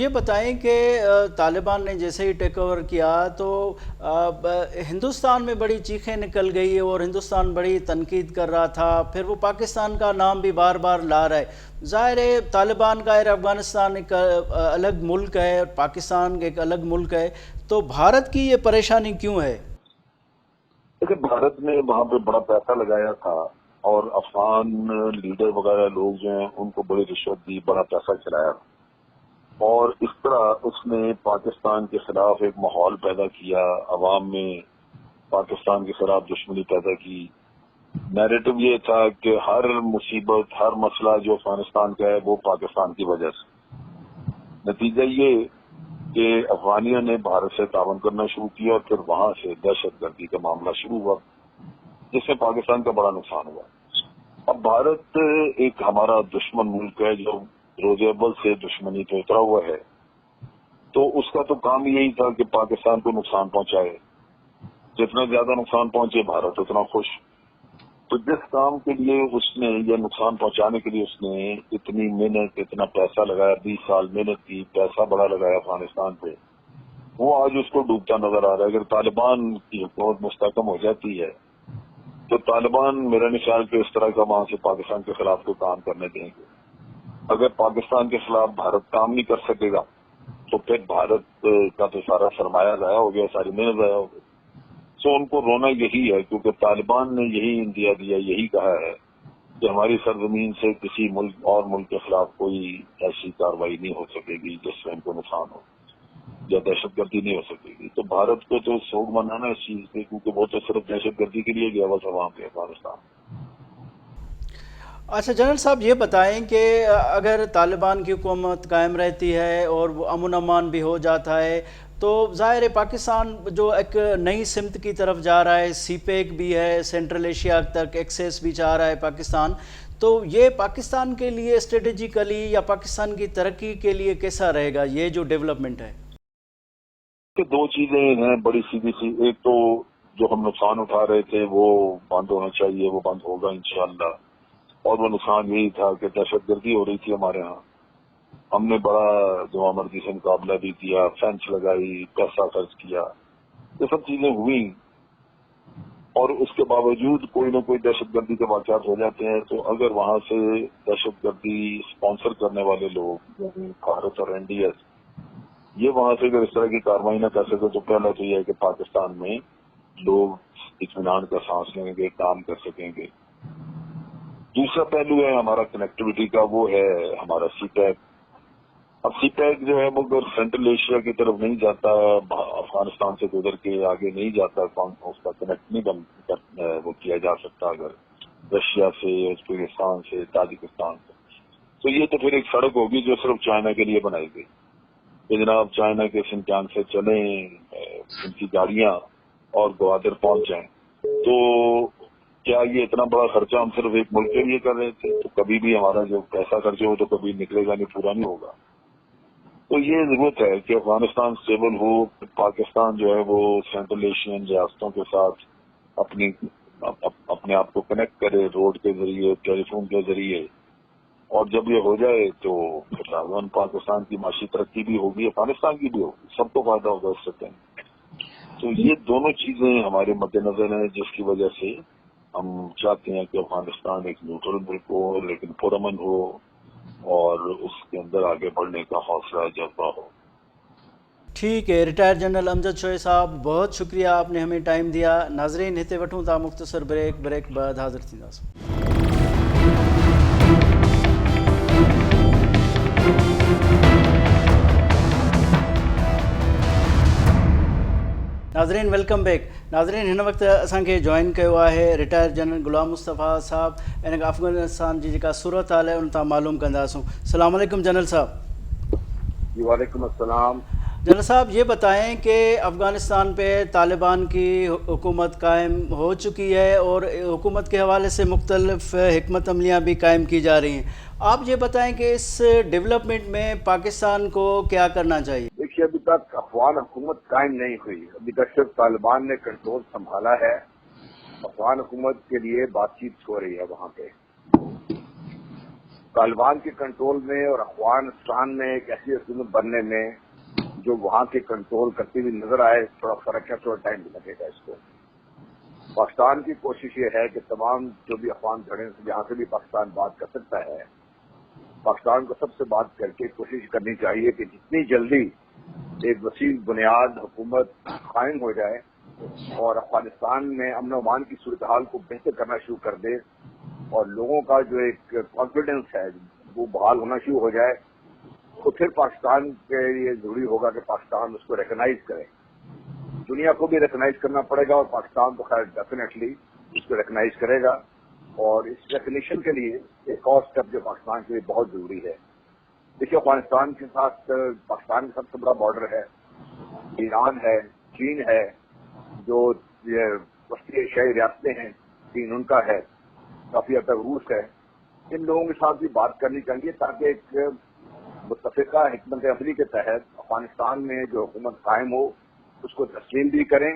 یہ بتائیں کہ طالبان نے جیسے ہی ٹیک اوور کیا تو ہندوستان میں بڑی چیخیں نکل گئی اور ہندوستان بڑی تنقید کر رہا تھا، پھر وہ پاکستان کا نام بھی بار بار لا رہا ہے۔ ظاہر ہے طالبان کا افغانستان ایک الگ ملک ہے اور پاکستان ایک الگ ملک ہے، تو بھارت کی یہ پریشانی کیوں ہے؟ دیکھیں، بھارت نے وہاں پہ بڑا پیسہ لگایا تھا اور افغان لیڈر وغیرہ لوگ جو ہیں ان کو بڑی رشوت دی، بڑا پیسہ چلایا، اور اس طرح اس نے پاکستان کے خلاف ایک ماحول پیدا کیا، عوام میں پاکستان کے خلاف دشمنی پیدا کی۔ نیریٹو یہ تھا کہ ہر مصیبت، ہر مسئلہ جو افغانستان کا ہے وہ پاکستان کی وجہ سے۔ نتیجہ یہ کہ افغانیوں نے بھارت سے تعاون کرنا شروع کیا اور پھر وہاں سے دہشت گردی کا معاملہ شروع ہوا، جس سے پاکستان کا بڑا نقصان ہوا۔ اب بھارت ایک ہمارا دشمن ملک ہے جو روز اول سے دشمنی پہ اترا ہوا ہے، تو اس کا تو کام یہی تھا کہ پاکستان کو نقصان پہنچائے، جتنا زیادہ نقصان پہنچے بھارت اتنا خوش۔ تو جس کام کے لیے اس نے یہ نقصان پہنچانے کے لیے اس نے اتنی محنت، اتنا پیسہ لگایا، 20 سال محنت کی، پیسہ بڑا لگایا افغانستان پہ، وہ آج اس کو ڈوبتا نظر آ رہا ہے۔ اگر طالبان کی حکومت مستحکم ہو جاتی ہے تو طالبان میرا نہیں خیال کہ اس طرح کا وہاں سے پاکستان کے خلاف کوئی کام کرنے دیں گے۔ اگر پاکستان کے خلاف بھارت کام نہیں کر سکے گا تو پھر بھارت کا تو سارا سرمایہ ضائع ہو گیا، ساری محنت ضائع ہو گئی۔ سو ان کو رونا یہی ہے، کیونکہ طالبان نے یہی اندیا دیا، یہی کہا ہے کہ ہماری سرزمین سے کسی ملک اور ملک کے خلاف کوئی ایسی کارروائی نہیں ہو سکے گی جس سے ان کو نقصان ہو، یا دہشت گردی نہیں ہو سکے گی۔ تو بھارت کو تو سوگ منانا اس چیز پہ، کیونکہ وہ تو صرف دہشت گردی کے لیے گیا ہوا تھا وہاں پہ افغانستان۔ اچھا جنرل صاحب، یہ بتائیں کہ اگر طالبان کی حکومت قائم رہتی ہے اور وہ امن امان بھی ہو جاتا ہے تو ظاہر ہے پاکستان جو ایک نئی سمت کی طرف جا رہا ہے، سی پیک بھی ہے، سینٹرل ایشیا تک ایکسیس بھی چاہ رہا ہے پاکستان، تو یہ پاکستان کے لیے اسٹریٹجیکلی یا پاکستان کی ترقی کے لیے کیسا رہے گا یہ جو ڈیولپمنٹ ہے؟ کہ دو چیزیں ہیں بڑی سیدھی سی، ایک تو جو ہم نقصان اٹھا رہے تھے وہ بند ہونا چاہیے، وہ بند ہوگا انشاءاللہ، اور وہ نقصان یہی تھا کہ دہشت گردی ہو رہی تھی ہمارے ہاں، ہم نے بڑا جو مرضی سے مقابلہ بھی کیا، فینس لگائی، پیسہ خرچ کیا، یہ سب چیزیں ہوئی، اور اس کے باوجود کوئی نہ کوئی دہشت گردی کے واقعات ہو جاتے ہیں۔ تو اگر وہاں سے دہشت گردی اسپانسر کرنے والے لوگ بھارت اور NDS یہ وہاں سے اگر اس طرح کی کارروائی نہ کر سکے تو پہلا تو یہ ہے کہ پاکستان میں لوگ اطمینان کا سانس لیں گے، کام کر سکیں گے۔ دوسرا پہلو ہے ہمارا کنیکٹیوٹی کا، وہ ہے ہمارا سی پیک۔ اب سی پیک جو ہے وہ اگر سینٹرل ایشیا کی طرف نہیں جاتا، افغانستان سے گزر کے آگے نہیں جاتا، اس کا کنیکٹ نہیں وہ کیا جا سکتا اگر رشیا سے، ازبکستان سے، تاجکستان سے، تو یہ تو پھر ایک سڑک ہوگی جو صرف چائنا کے لیے بنائی گئی کہ جناب چائنا کے سنچان سے چلیں ان کی گاڑیاں اور گوادر پہنچ جائیں۔ تو کیا یہ اتنا بڑا خرچہ ہم صرف ایک ملک کے لیے کر رہے تھے؟ تو کبھی بھی ہمارا جو پیسہ خرچ ہو تو کبھی نکلے گا نہیں، پورا نہیں ہوگا۔ تو یہ ضرورت ہے کہ افغانستان اسٹیبل ہو، پاکستان جو ہے وہ سینٹرل ایشین ریاستوں کے ساتھ اپنے آپ کو کنیکٹ کرے، روڈ کے ذریعے، ٹیلی فون کے ذریعے، اور جب یہ ہو جائے تو پھر لازماً پاکستان کی معاشی ترقی بھی ہوگی، افغانستان کی بھی ہوگی، سب کو فائدہ ہوگا اس سے۔ تو یہ دونوں چیزیں ہمارے مد نظر ہیں جس کی وجہ سے ہم چاہتے ہیں کہ افغانستان ایک نیوٹرل ملک ہو لیکن پرامن ہو اور اس کے اندر آگے بڑھنے کا حوصلہ جذبہ ہو۔ ٹھیک ہے، ریٹائر جنرل امجد شوئے صاحب، بہت شکریہ آپ نے ہمیں ٹائم دیا۔ ناظرین ہتے وٹھوں تا مختصر بریک بعد حاضر تھینداس۔ ناظرین ویلکم بیک۔ ناظرین ہن وقت اساں کے جوائن کیو ہے ریٹائر جنرل غلام مصطفیٰ صاحب، ان افغانستان جی جکا صورت حال ہے ان تا معلوم کنداسوں۔ السلام علیکم جنرل صاحب۔ جی وعلیکم السلام۔ جنرل صاحب یہ بتائیں کہ افغانستان پہ طالبان کی حکومت قائم ہو چکی ہے اور حکومت کے حوالے سے مختلف حکمت عملیاں بھی قائم کی جا رہی ہیں، آپ یہ بتائیں کہ اس ڈیولپمنٹ میں پاکستان کو کیا کرنا چاہیے؟ دیکھیے ابھی تک افغان حکومت قائم نہیں ہوئی، ابھی تک صرف طالبان نے کنٹرول سنبھالا ہے، افغان حکومت کے لیے بات چیت ہو رہی ہے وہاں پہ۔ طالبان کے کنٹرول میں اور افغانستان میں ایک ایسی حکومت بننے میں جو وہاں کے کنٹرول کرتی ہوئی نظر آئے، تھوڑا فرق ہے، تھوڑا ٹائم بھی لگے گا اس کو. پاکستان کی کوشش یہ ہے کہ تمام جو بھی افغان دھڑے جہاں سے بھی پاکستان بات کر سکتا ہے، پاکستان کو سب سے بات کر کے کوشش کرنی چاہیے کہ جتنی جلدی ایک وسیع بنیاد حکومت قائم ہو جائے اور افغانستان میں امن و امان کی صورتحال کو بہتر کرنا شروع کر دے اور لوگوں کا جو ایک کانفیڈنس ہے وہ بحال ہونا شروع ہو جائے، تو پھر پاکستان کے لیے ضروری ہوگا کہ پاکستان اس کو ریکگنائز کرے. دنیا کو بھی ریکگنائز کرنا پڑے گا اور پاکستان تو خیر ڈیفینیٹلی اس کو ریکگنائز کرے گا. اور اس ریکگنیشن کے لیے ایک اور اسٹیپ جو پاکستان کے لیے بہت ضروری ہے. دیکھیے، افغانستان کے ساتھ پاکستان کا سب سے بڑا بارڈر ہے، ایران ہے، چین ہے، جو یہ وسطی ایشیائی ریاستیں ہیں، چین ان کا ہے، کافی حد تک روس ہے. ان لوگوں کے ساتھ بھی بات کرنی چاہیے تاکہ ایک متفقہ حکمت عملی کے تحت افغانستان میں جو حکومت قائم ہو اس کو تسلیم بھی کریں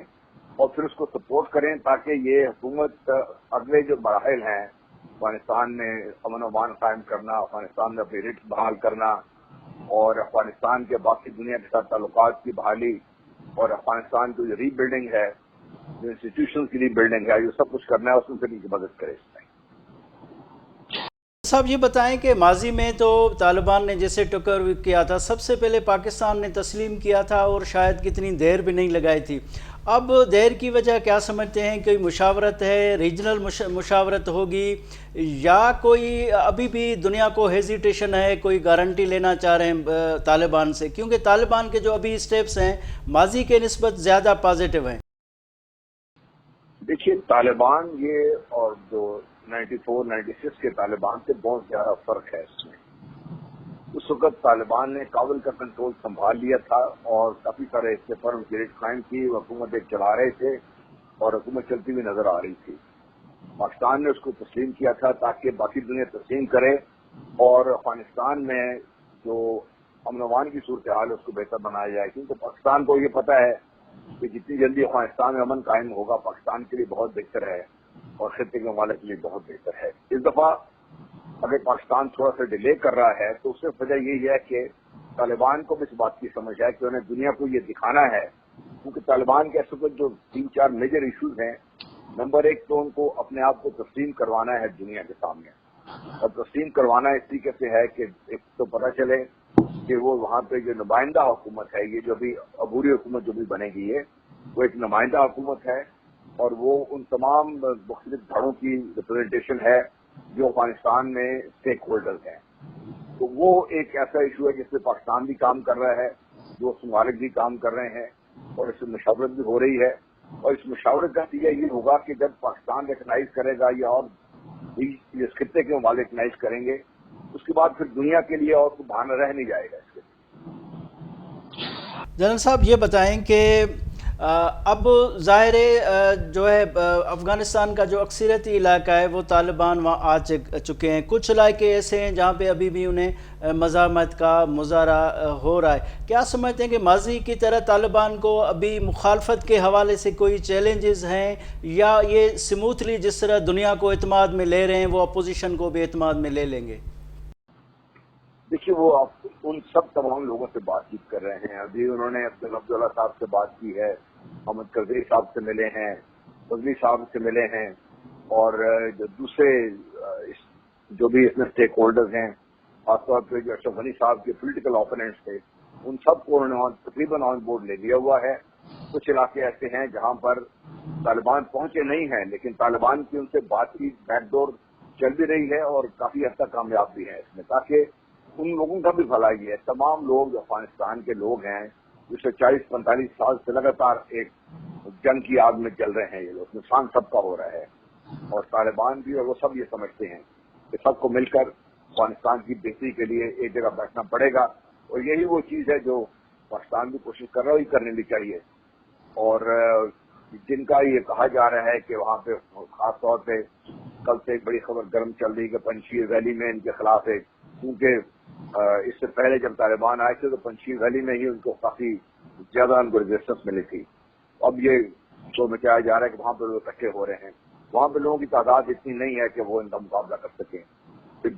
اور پھر اس کو سپورٹ کریں تاکہ یہ حکومت اگلے جو مراحل ہیں افغانستان میں امن و امان قائم کرنا، افغانستان میں اپنی رٹس بحال کرنا اور افغانستان کے باقی دنیا کے ساتھ تعلقات کی بحالی اور افغانستان کی جو ری بلڈنگ ہے، جو انسٹیٹیوشنز کی ری بلڈنگ ہے، یہ سب کچھ کرنا ہے، اس میں پھر کی مدد کرے اس میں. صاحب یہ بتائیں کہ ماضی میں تو طالبان نے جیسے ٹکر کیا تھا، سب سے پہلے پاکستان نے تسلیم کیا تھا اور شاید کتنی دیر بھی نہیں لگائی تھی. اب دیر کی وجہ کیا سمجھتے ہیں؟ کوئی مشاورت ہے، ریجنل مشاورت ہوگی، یا کوئی ابھی بھی دنیا کو ہیزیٹیشن ہے، کوئی گارنٹی لینا چاہ رہے ہیں طالبان سے؟ کیونکہ طالبان کے جو ابھی سٹیپس ہیں ماضی کے نسبت زیادہ پازیٹیو ہیں. دیکھیے، طالبان یہ اور جو 94 96 کے طالبان سے بہت زیادہ فرق ہے اس میں. اس وقت طالبان نے کابل کا کنٹرول سنبھال لیا تھا اور کافی سارے حصے پر ان کی ریٹ قائم کی، وہ حکومت ایک چلا رہے تھے اور حکومت چلتی ہوئی نظر آ رہی تھی. پاکستان نے اس کو تسلیم کیا تھا تاکہ باقی دنیا تسلیم کرے اور افغانستان میں جو امن و امان کی صورتحال ہے اس کو بہتر بنایا جائے، کیونکہ پاکستان کو یہ پتہ ہے کہ جتنی جلدی افغانستان میں امن قائم ہوگا پاکستان کے لیے بہت بہتر ہے اور خطے کے ممالک کے لیے بہت بہتر ہے. اس دفعہ اگر پاکستان تھوڑا سا ڈیلے کر رہا ہے تو اس سے وجہ یہی ہے کہ طالبان کو بھی اس بات کی سمجھ ہے کہ انہیں دنیا کو یہ دکھانا ہے، کیونکہ طالبان کے اس وقت جو 3-4 میجر ایشوز ہیں، نمبر ایک تو ان کو اپنے آپ کو تسلیم کروانا ہے دنیا کے سامنے، اور تسلیم کروانا اس طریقے سے ہے کہ ایک تو پتہ چلے کہ وہ وہاں پہ جو نمائندہ حکومت ہے، یہ جو بھی عبوری حکومت جو بھی بنے گی ہے وہ ایک نمائندہ حکومت ہے اور وہ ان تمام مختلف دھڑوں کی ریپرزنٹیشن ہے جو افغانستان میں اسٹیک ہولڈرز ہیں. تو وہ ایک ایسا ایشو ہے جس پہ پاکستان بھی کام کر رہا ہے، جو ممالک بھی کام کر رہے ہیں اور اس سے مشاورت بھی ہو رہی ہے. اور اس مشاورت کا نتیجہ یہ ہوگا کہ جب پاکستان ریکگنائز کرے گا یا اور اس خطے کے ممالک ریکگنائز کریں گے، اس کے بعد پھر دنیا کے لیے اور کوئی بہانہ رہ نہیں جائے گا اس کے. جنرل صاحب یہ بتائیں کہ اب ظاہر جو ہے افغانستان کا جو اکثریتی علاقہ ہے وہ طالبان وہاں آ چکے ہیں. کچھ علاقے ایسے ہیں جہاں پہ ابھی بھی انہیں مزاحمت کا مظاہرہ ہو رہا ہے. کیا سمجھتے ہیں کہ ماضی کی طرح طالبان کو ابھی مخالفت کے حوالے سے کوئی چیلنجز ہیں، یا یہ سموتھلی جس طرح دنیا کو اعتماد میں لے رہے ہیں وہ اپوزیشن کو بھی اعتماد میں لے لیں گے؟ دیکھیے، وہ ان سب تمام لوگوں سے بات چیت کر رہے ہیں. ابھی انہوں نے عبداللہ صاحب سے بات کی ہے، محمد کرزئی صاحب سے ملے ہیں، فضلی صاحب سے ملے ہیں، اور جو دوسرے جو بھی اس میں اسٹیک ہولڈرز ہیں، خاص طور پہ جو اشرف غنی صاحب کے پولیٹیکل اوپوننٹس تھے، ان سب کو انہوں نے تقریباً آن بورڈ لے لیا ہوا ہے. کچھ علاقے ایسے ہیں جہاں پر طالبان پہنچے نہیں ہیں لیکن طالبان کی ان سے بات چیت بیک ڈور چل بھی رہی ہے اور کافی حد تک کامیاب بھی ہے اس میں، تاکہ ان لوگوں کا بھی بھلا یہ ہے. تمام لوگ جو افغانستان کے لوگ ہیں جسے 40-45 سال سے لگاتار ایک جنگ کی آگ میں چل رہے ہیں، یہ لوگ نقصان سب کا ہو رہا ہے اور طالبان بھی اور وہ سب یہ سمجھتے ہیں کہ سب کو مل کر افغانستان کی بہتری کے لیے ایک جگہ بیٹھنا پڑے گا. اور یہی وہ چیز ہے جو پاکستان بھی کوشش کر رہا ہے، وہی کرنے بھی چاہیے. اور جن کا یہ کہا جا رہا ہے کہ وہاں پہ خاص طور پہ کل سے ایک بڑی خبر گرم چل رہی کہ پنجشیر ویلی میں ان کے خلاف ایک، کیونکہ اس سے پہلے جب طالبان آئے تھے تو پنجشیر ویلی میں ہی ان کو کافی زیادہ ان کو ریزسٹنس ملی تھی. اب یہ تو بتایا جا رہا ہے کہ وہاں پہ لوگ اکٹھے ہو رہے ہیں، وہاں پہ لوگوں کی تعداد اتنی نہیں ہے کہ وہ ان کا مقابلہ کر سکیں.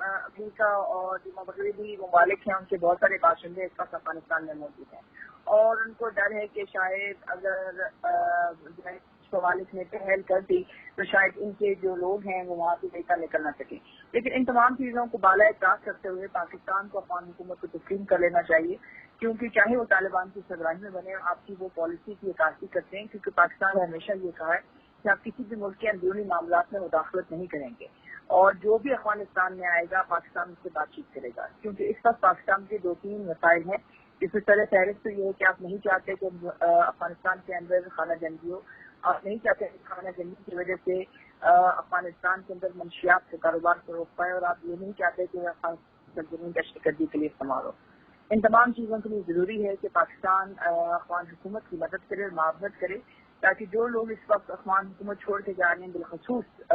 امریکہ اور جو مغربی ممالک ہیں ان کے بہت سارے باشندے اس وقت افغانستان میں موجود ہیں، اور ان کو ڈر ہے کہ شاید اگر ممالک نے پہل کر دی تو شاید ان کے جو لوگ ہیں وہ وہاں سے نکل نہ سکیں۔ لیکن ان تمام چیزوں کو بالائے طاق کرتے ہوئے پاکستان کو افغان حکومت کو تسلیم کر لینا چاہیے، کیونکہ چاہے وہ طالبان کی سربراہی میں بنے، آپ کی وہ پالیسی کی عکاسی کرتے ہیں، کیونکہ پاکستان نے ہمیشہ یہ کہا ہے کہ آپ کسی بھی ملک کے اندرونی معاملات میں مداخلت نہیں کریں گے، اور جو بھی افغانستان میں آئے گا پاکستان اس سے بات چیت کرے گا، کیونکہ اس وقت پاکستان کے 2-3 مسائل ہیں۔ اس میں سر فہرست تو یہ ہے کہ آپ نہیں چاہتے کہ افغانستان کے اندر خانہ جنگی ہو، آپ نہیں چاہتے کہ خانہ جنگی کی وجہ سے افغانستان کے اندر منشیات کے کاروبار کو روک پائے، اور آپ یہ نہیں چاہتے کہ افغانستان دہشت گردی کے لیے استعمال ہو۔ ان تمام چیزوں کے لیے ضروری ہے کہ پاکستان افغان حکومت کی مدد کرے اور معاونت کرے، تاکہ جو لوگ اس وقت افغان حکومت چھوڑ کے جا رہے ہیں، بالخصوص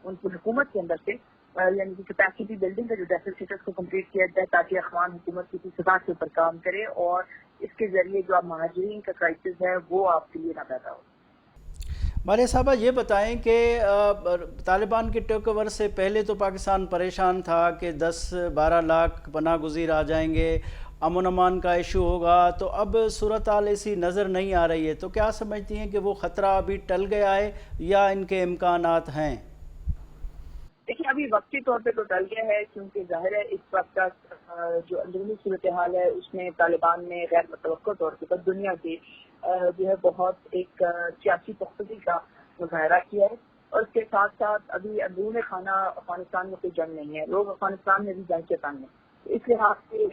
ان کی حکومت کے اندر سے یعنی کہ کیپیسٹی بلڈنگ کا جو ڈیفیسٹ ہے اس کو کمپلیٹ کیا جائے، تاکہ افغان حکومت کسی سطح کے اوپر کام کرے اور اس کے ذریعے جو اب مہاجرین کا کرائسس ہے وہ آپ کے لیے نہ پیدا ہو۔ مالیہ صاحبہ یہ بتائیں کہ طالبان کے ٹیک اوور سے پہلے تو پاکستان پریشان تھا کہ 10-12 لاکھ پناہ گزیر آ جائیں گے، امن امان کا ایشو ہوگا، تو اب صورتحال ایسی نظر نہیں آ رہی ہے، تو کیا سمجھتی ہیں کہ وہ خطرہ ابھی ٹل گیا ہے یا ان کے امکانات ہیں؟ دیکھیے ابھی وقتی طور پہ تو ٹل گیا ہے، کیونکہ ظاہر ہے اس وقت تک جو اندرونی صورتحال ہے اس میں طالبان نے غیر متوقع طور پر دنیا کی جو ہے بہت ایک سیاسی پختگی کا مظاہرہ کیا ہے، اور اس کے ساتھ ساتھ ابھی اندرون خانہ افغانستان میں کوئی جنگ نہیں ہے، لوگ افغانستان میں بھی جنگ کے تنگ ہیں، اس لحاظ سے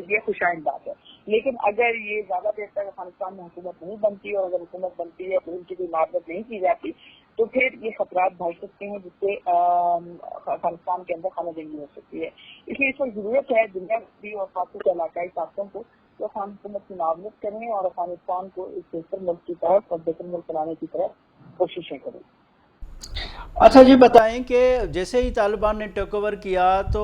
یہ خوشائند بات ہے۔ لیکن اگر یہ زیادہ دیر تک افغانستان میں حکومت نہیں بنتی، اور اگر حکومت بنتی ہے تو ان کی کوئی معاونت نہیں کی جاتی، تو پھر یہ خطرات بڑھ سکتے ہیں جس سے افغانستان کے اندر خانہ جنگی ہو سکتی ہے۔ اس لیے اس وقت ضرورت ہے دنیا کی اور خاص طور سے علاقائی طاقتوں کو جو افغان حکومت کی معاونت کریں اور افغانستان کو ایک بہتر ملک کی طرف اور بہتر ملک بنانے کی طرف کوششیں کریں۔ اچھا یہ بتائیں کہ جیسے ہی طالبان نے ٹیک اوور کیا تو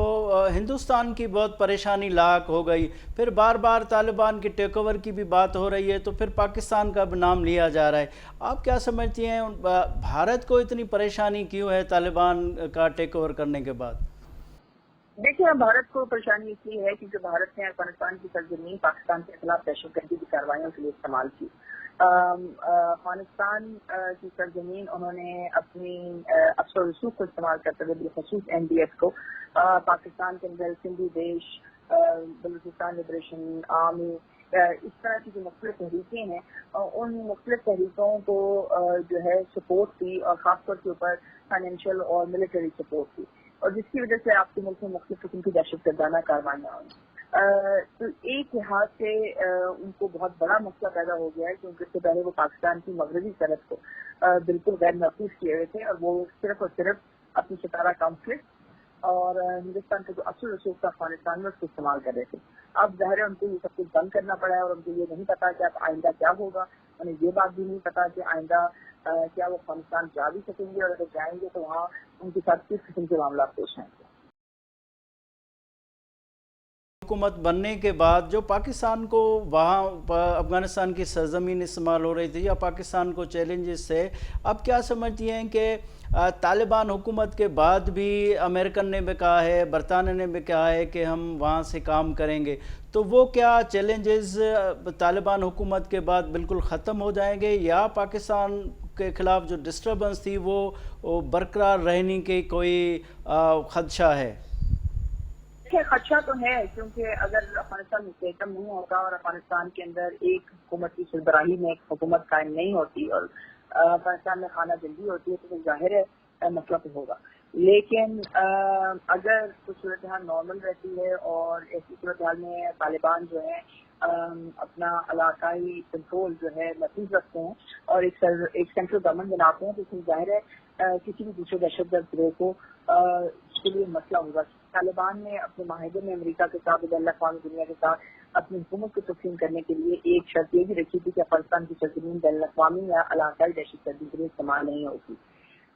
ہندوستان کی بہت پریشانی لاحق ہو گئی، پھر بار بار طالبان کے ٹیک اوور کی بھی بات ہو رہی ہے، تو پھر پاکستان کا بھی نام لیا جا رہا ہے۔ آپ کیا سمجھتی ہیں بھارت کو اتنی پریشانی کیوں ہے طالبان کا ٹیک اوور کرنے کے بعد؟ دیکھیں بھارت کو پریشانی اس لیے ہے کیونکہ بھارت نے افغانستان کی سرزمین پاکستان کے خلاف دہشت گردی کی کارروائیوں کے لیے استعمال کی۔ افغانستان کی سرزمین انہوں نے اپنی افسر رسوخ کو استعمال کرتے ہوئے بالخصوص NDS کو پاکستان کے اندر سندھی دیش، بلوچستان لبریشن آرمی، اس طرح کی جو مختلف تحریکیں ہیں ان مختلف تحریکوں کو جو ہے سپورٹ کی، اور خاص طور کے اوپر فائنینشیل اور ملٹری سپورٹ کی، اور جس کی وجہ سے آپ کے ملک میں مختلف قسم کی دہشت گردانہ کاروائیاں ہوئی۔ تو ایک لحاظ سے ان کو بہت بڑا مسئلہ پیدا ہو گیا ہے، کیونکہ اس سے پہلے وہ پاکستان کی مغربی سرحد کو بالکل غیر محفوظ کیے ہوئے تھے، اور وہ صرف اور صرف اپنی ستارہ کانفلکٹ اور ہندوستان کا جو اصل رسوخ تھا افغانستان میں اس کو استعمال کر رہے تھے۔ اب ظاہر ہے ان کو یہ سب کچھ بند کرنا پڑا ہے، اور ان کو یہ نہیں پتا کہ اب آئندہ کیا ہوگا، انہیں یہ بات بھی نہیں پتا کہ آئندہ کیا وہ افغانستان جا بھی سکیں گے، اور اگر جائیں گے تو وہاں ان کے ساتھ کس قسم کے معاملات پیش آئیں گے۔ حکومت بننے کے بعد جو پاکستان کو وہاں افغانستان کی سرزمین استعمال ہو رہی تھی یا پاکستان کو چیلنجز تھے، اب کیا سمجھتی ہیں کہ طالبان حکومت کے بعد بھی امریکن نے بھی کہا ہے، برطانیہ نے بھی کہا ہے کہ ہم وہاں سے کام کریں گے، تو وہ کیا چیلنجز طالبان حکومت کے بعد بالکل ختم ہو جائیں گے، یا پاکستان کے خلاف جو ڈسٹربنس تھی وہ برقرار رہنے کی کوئی خدشہ ہے؟ خدشہ تو ہے، کیونکہ اگر افغانستان مستحکم نہیں ہوتا اور افغانستان کے اندر ایک حکومت کی سربراہی میں ایک حکومت قائم نہیں ہوتی اور افغانستان میں خانہ جنگی ہوتی ہے تو ظاہر ہے مسئلہ تو ہوگا۔ لیکن اگر کچھ صورتحال نارمل رہتی ہے اور ایسی صورتحال میں طالبان جو ہے اپنا علاقائی کنٹرول جو ہے محفوظ رکھتے ہیں اور ایک سینٹرل گورنمنٹ بناتے ہیں، تو اس میں ظاہر ہے کسی بھی دوسرے دہشت گرد گروہ کو اس کے لیے مسئلہ ہوگا۔ طالبان نے اپنے معاہدے میں امریکہ کے ساتھ بین الاقوامی دنیا کے ساتھ اپنی حکومت کو تسلیم کرنے کے لیے ایک شرط یہ بھی رکھی تھی کہ افغانستان کی سرزمین بین الاقوامی یا علاقائی دہشت گردی کے لیے استعمال نہیں ہوگی،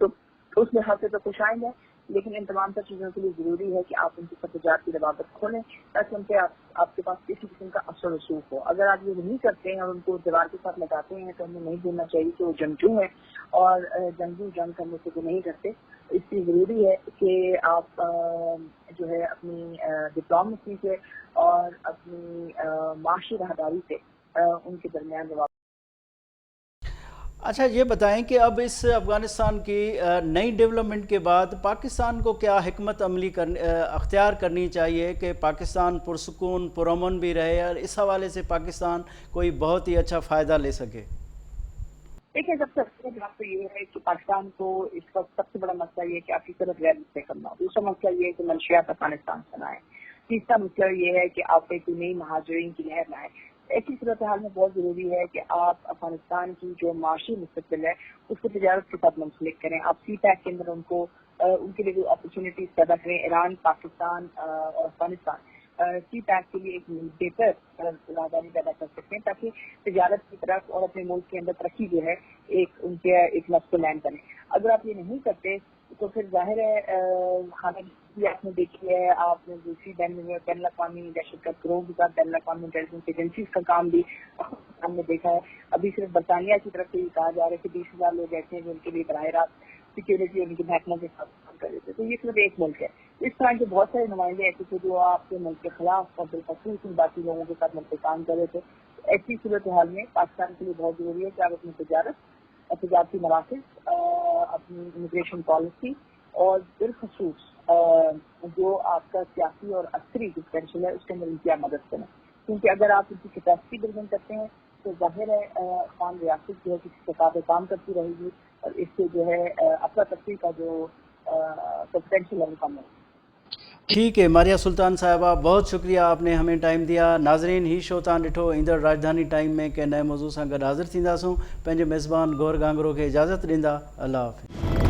تو اس لحاظ سے تو خوشائند ہے، لیکن ان تمام سب چیزوں کے لیے ضروری ہے کہ آپ ان کی فتوجات کی روابط کھولیں تاکہ ان کے آپ کے پاس کسی قسم کا اثر رسوخ ہو۔ اگر آپ یہ نہیں کرتے ہیں اور ان کو دیوار کے ساتھ لگاتے ہیں تو ہمیں نہیں بھولنا چاہیے کہ وہ جنگجو ہیں اور جنگجو جنگ کرنے سے جو نہیں کرتے، اس لیے ضروری ہے کہ آپ جو ہے اپنی ڈپلومیسی سے اور اپنی معاشی راہداری سے ان کے درمیان جواب. اچھا یہ بتائیں کہ اب اس افغانستان کی نئی ڈیولپمنٹ کے بعد پاکستان کو کیا حکمت عملی اختیار کرنی چاہیے کہ پاکستان پرسکون پرامن بھی رہے اور اس حوالے سے پاکستان کوئی بہت ہی اچھا فائدہ لے سکے؟ دیکھیں سب سے اچھی بات تو یہ ہے کہ پاکستان کو اس وقت سب سے بڑا مسئلہ یہ ہے کہ آپ کی طرف غیر مستحکم نہ ہو. دوسرا مسئلہ یہ ہے کہ منشیات افغانستان سے نہ آئے. تیسرا مسئلہ یہ ہے کہ آپ ایک نئی مہاجرین کی لہر لائیں. ایسی صورتحال میں بہت ضروری ہے کہ آپ افغانستان کی جو معاشی مستقبل ہے اس کو تجارت کے ساتھ منسلک کریں. آپ سی پیک کے اندر ان کے لیے جو اپرچونیٹیز پیدا کریں. ایران، پاکستان اور افغانستان سی پیک کے لیے ایک بہتر راہداری پیدا کر سکتے ہیں تاکہ تجارت کی طرف اور اپنے ملک کے اندر ترقی جو ہے ایک نفس کو لینڈ کریں. اگر آپ یہ نہیں کرتے تو پھر ظاہر ہے حالانکہ آپ نے دیکھی ہے، آپ نے دوسری بین الاقوامی دہشت گرد گروہ کے ساتھ بین الاقوامی انٹیلیجنس ایجنسیز کا کام بھی ہم نے دیکھا ہے. ابھی صرف برطانیہ کی طرف سے یہ کہا جا رہا ہے کہ 20,000 لوگ ایسے ہیں جو ان کے لیے براہ راست سیکورٹی اور ان کے محکموں کے ساتھ کام کر رہے تھے. تو یہ صرف ایک ملک ہے. اس طرح کے بہت سارے نمائندے ایسے تھے جو آپ کے ملک کے خلاف اور بالخصوص ان باقی لوگوں کے ساتھ مل کے کام کر رہے تھے. ایسی صورتحال میں پاکستان کے لیے بہت ضروری ہے کہ آپ اپنی تجارتی مراکز، اپنی امیگریشن پالیسی اور بالخصوص جو آپ کا سیاسی اور عسکری پوٹینشیل ہے اس کے اندر ان کی مدد کریں. کیونکہ اگر آپ ان کی کیپیسٹی بلڈنگ کرتے ہیں تو ظاہر ہے افغان ریاست جو ہے کسی سطح پہ کام کرتی رہے گی اور اس سے جو ہے افراتفری کا جو پوٹینشیل ہے وہ کم ہوگا. ٹھیک ہے ماریا سلطان صاحبہ، بہت شکریہ آپ نے ہمیں ٹائم دیا. ناظرین ہی شو تان ڈٹھو ایندڑ راجدھانی ٹائم میں کے نئے موضوع سے گڈ حاضر تھینداسوں. پنجے میزبان گور گانگرو کے اجازت ڈیندا. اللہ حافظ.